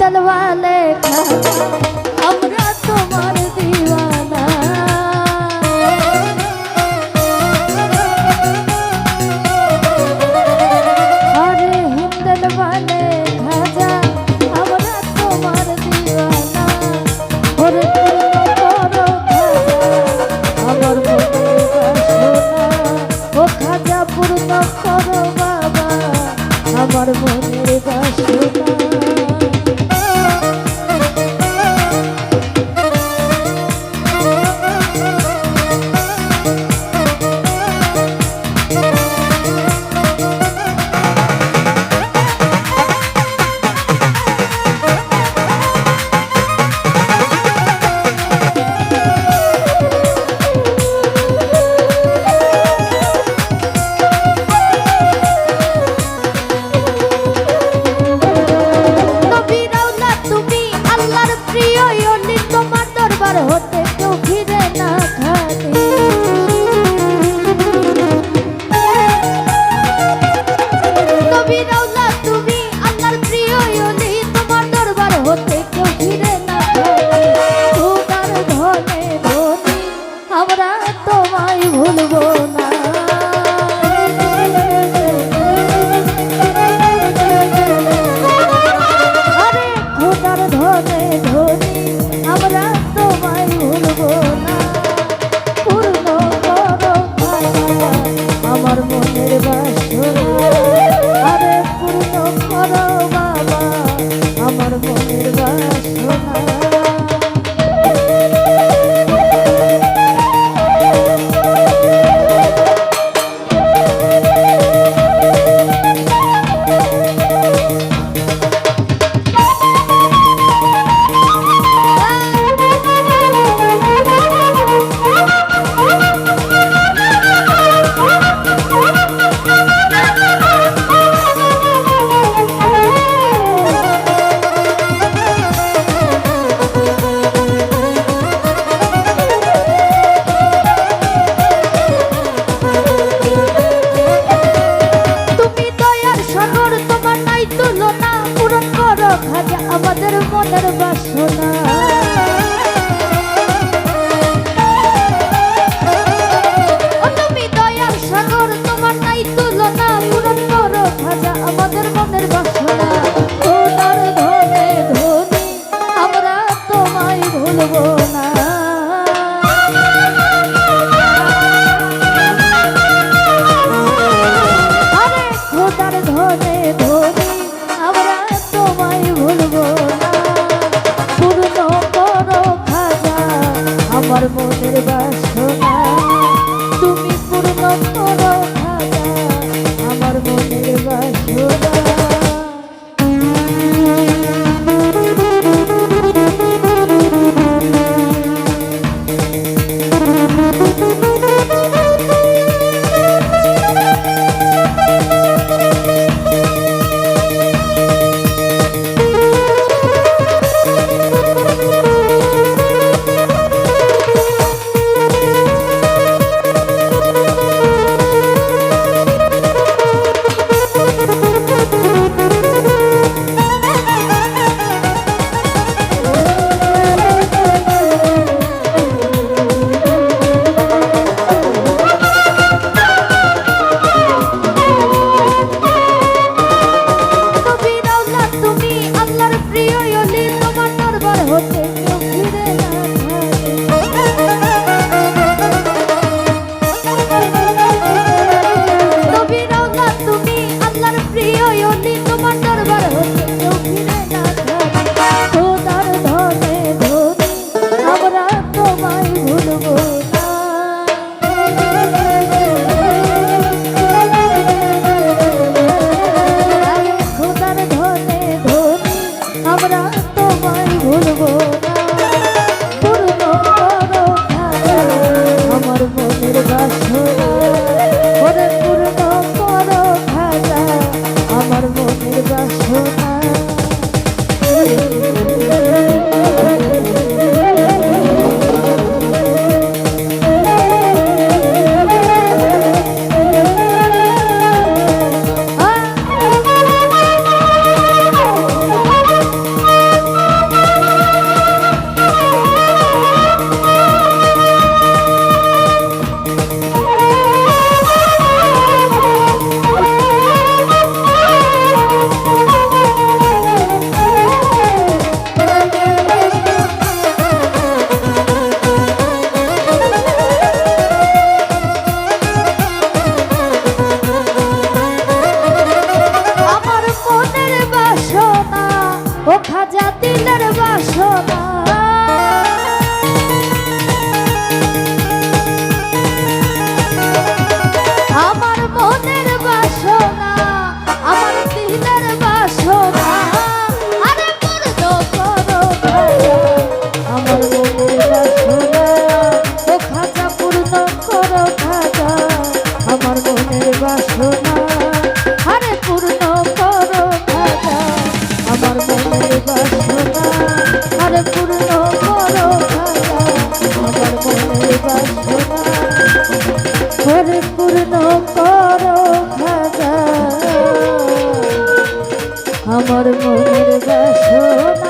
हिंदल वाले हमरा तुम्हार दीवाना अरे हिंदल वाले खाजा हमरा तुम्हार दीवाना और करो আমার মনের বাসনা ও খাজা পূর্ণ করো বাবা আমার মনের বাসনা होते क्यों फिरे ना खाते कभी रौला तुम्ही अल्लाहर प्रिय योनी तुम्हार दरबार होते क्यों फिरे ना खाते তোমার ধনে ধনী আমরা তোমায় ভুলবো না আরে খোদার ধনে ধনী আমরা আমার মনের বাসনা আরে পূর্ণ করো বাবা আমার মনের বাসনা আমাদের মনের বাসনা তুমি দয়ার সাগর তোমার নাই তুলনা পূরণ করো খাজা আমাদের মনের বাসনা তোমার ধনে ধনী আমরা তোমায় ভুলবো না আরে খোদার ধনে ধনী আমরা তোমায় ভুলবো না পূর্ণ ও খাজা দিলের বাসনা আমার মনের বাসনা আমার দিলের বাসনা আরে পূর্ণ করো খাজা আমার মনের বাসনা ও খাজা পূর্ণ করো খাজা আমার মনের বাসনা আরে পূর্ণ করো খাজা আমার মনের বাসনা আরে পূর্ণ করো খাজা আমার মনের বাসনা আরে পূর্ণ করো খাজা আমার মনের বাসনা